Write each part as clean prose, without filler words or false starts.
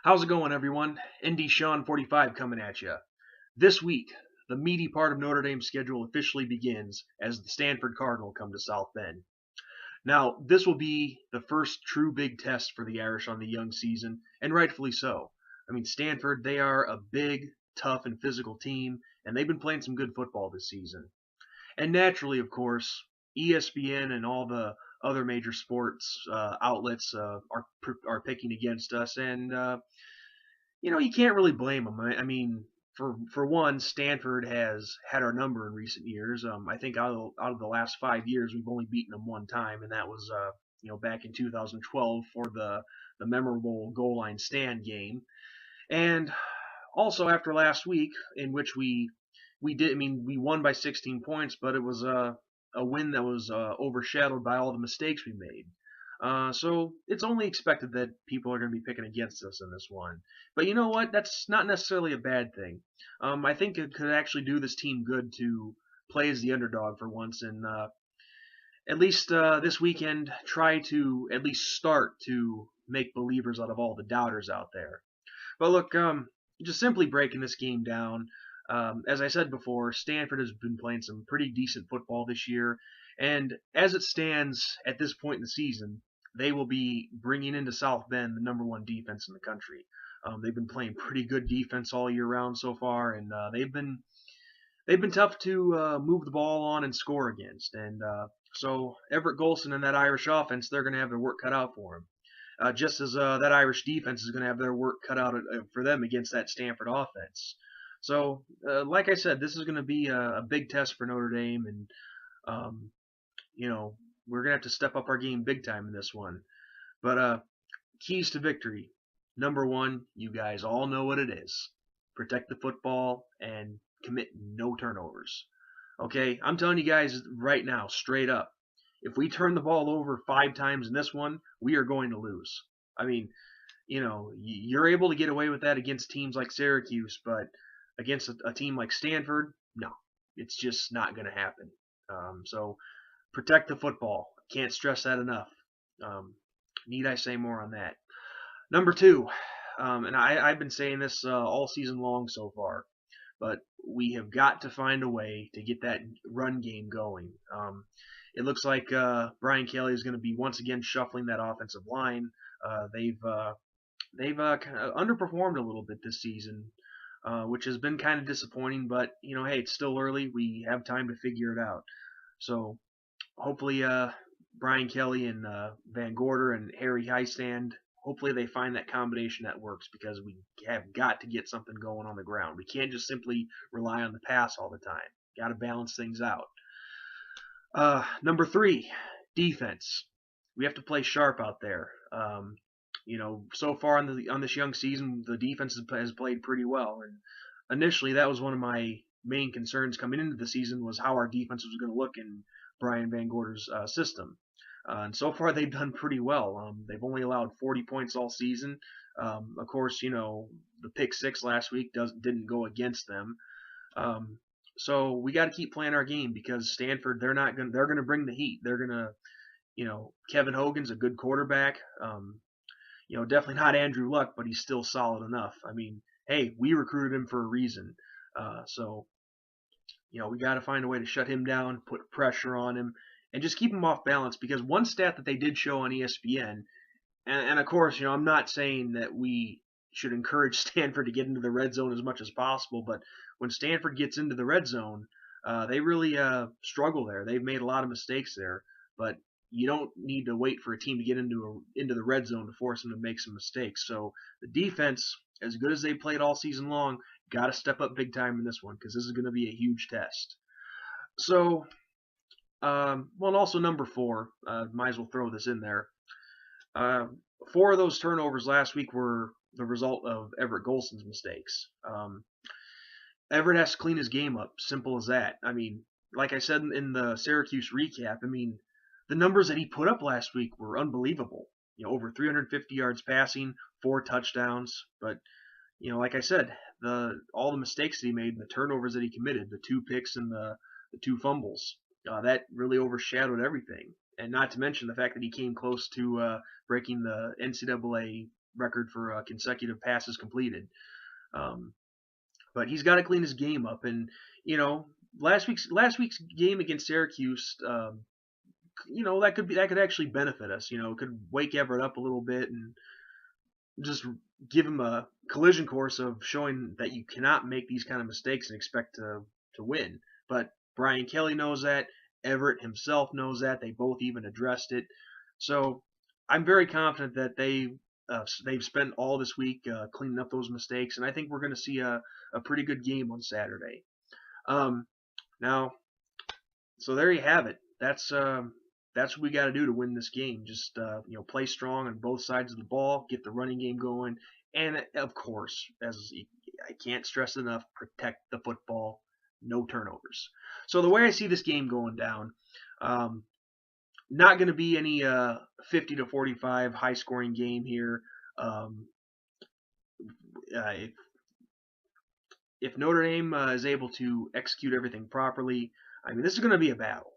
How's it going, everyone? ND Sean 45 coming at you. This week, the meaty part of Notre Dame's schedule officially begins as the Stanford Cardinal come to South Bend. Now, this will be the first true big test for the Irish on the young season, and rightfully so. I mean, Stanford, they are a big, tough, and physical team, and they've been playing some good football this season. And naturally, of course, ESPN and all the other major sports outlets are picking against us, and you can't really blame them. I mean, for one, Stanford has had our number in recent years. I think out of the last 5 years, we've only beaten them one time, and that was back in 2012 for the memorable goal line stand game. And also after last week, in which we did, I mean, we won by 16 points, but it was a win that was overshadowed by all the mistakes we made. So it's only expected that people are going to be picking against us in this one. But you know what? That's not necessarily a bad thing. I think it could actually do this team good to play as the underdog for once and at least this weekend try to at least start to make believers out of all the doubters out there. But look, just simply breaking this game down, as I said before, Stanford has been playing some pretty decent football this year, and as it stands at this point in the season, they will be bringing into South Bend the number one defense in the country. They've been playing pretty good defense all year round so far, and they've been tough to move the ball on and score against. And so Everett Golson and that Irish offense, they're going to have their work cut out for them. Just as that Irish defense is going to have their work cut out for them against that Stanford offense. So, like I said, this is going to be a big test for Notre Dame, and we're going to have to step up our game big time in this one. But keys to victory. Number one, you guys all know what it is. Protect the football and commit no turnovers. Okay, I'm telling you guys right now, straight up, if we turn the ball over 5 times in this one, we are going to lose. I mean, you're able to get away with that against teams like Syracuse, but against a team like Stanford, no, it's just not going to happen. So protect the football. Can't stress that enough. Need I say more on that? Number two, and I've been saying this all season long so far, but we have got to find a way to get that run game going. It looks like Brian Kelly is going to be once again shuffling that offensive line. They've kind of underperformed a little bit this season, which has been kind of disappointing. But hey, it's still early. We have time to figure it out. So hopefully, Brian Kelly and Van Gorder and Harry Highstand, hopefully they find that combination that works, because we have got to get something going on the ground. We can't just simply rely on the pass all the time. Got to balance things out. Number three, defense. We have to play sharp out there. So far on this young season, the defense has played pretty well. And initially, that was one of my main concerns coming into the season, was how our defense was going to look in Brian Van Gorder's system. And so far, they've done pretty well. They've only allowed 40 points all season. Of course, the pick six last week didn't go against them. So we got to keep playing our game, because Stanford, they're going to bring the heat. They're going to, Kevin Hogan's a good quarterback. Definitely not Andrew Luck, but he's still solid enough. I mean, hey, we recruited him for a reason. So we got to find a way to shut him down, put pressure on him, and just keep him off balance. Because one stat that they did show on ESPN, and of course, I'm not saying that we should encourage Stanford to get into the red zone as much as possible, but when Stanford gets into the red zone, they really struggle there. They've made a lot of mistakes there, but you don't need to wait for a team to get into the red zone to force them to make some mistakes. So the defense, as good as they played all season long, got to step up big time in this one, because this is going to be a huge test. So, and also number four, might as well throw this in there. 4 of those turnovers last week were the result of Everett Golson's mistakes. Everett has to clean his game up. Simple as that. I mean, like I said in the Syracuse recap, I mean, the numbers that he put up last week were unbelievable. Over 350 yards passing, 4 touchdowns. But, like I said, all the mistakes that he made, the turnovers that he committed, the 2 picks and the 2 fumbles, that really overshadowed everything. And not to mention the fact that he came close to breaking the NCAA record for consecutive passes completed. Um, but he's got to clean his game up, and last week's game against Syracuse, that could actually benefit us. It could wake Everett up a little bit and just give him a collision course of showing that you cannot make these kind of mistakes and expect to win. But Brian Kelly knows that. Everett himself knows that. They both even addressed it. So I'm very confident that they've spent all this week cleaning up those mistakes, and I think we're going to see a pretty good game on Saturday. Now, so there you have it. That's what we got to do to win this game. Just play strong on both sides of the ball, get the running game going, and of course, as I can't stress enough, protect the football, no turnovers. So the way I see this game going down, not going to be any 50-45 high scoring game here. If Notre Dame is able to execute everything properly, I mean, this is going to be a battle.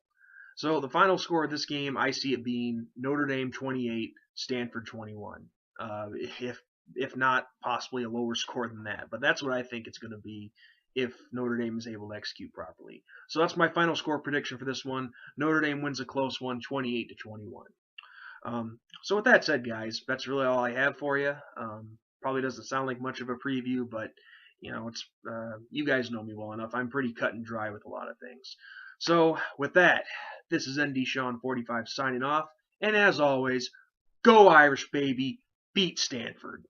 So the final score of this game, I see it being Notre Dame 28, Stanford 21. If not possibly a lower score than that, but that's what I think it's going to be if Notre Dame is able to execute properly. So that's my final score prediction for this one. Notre Dame wins a close one, 28-21. So with that said, guys, that's really all I have for you. Probably doesn't sound like much of a preview, but it's you guys know me well enough. I'm pretty cut and dry with a lot of things. So with that, this is ND Sean 45 signing off, and as always, go Irish, baby, beat Stanford.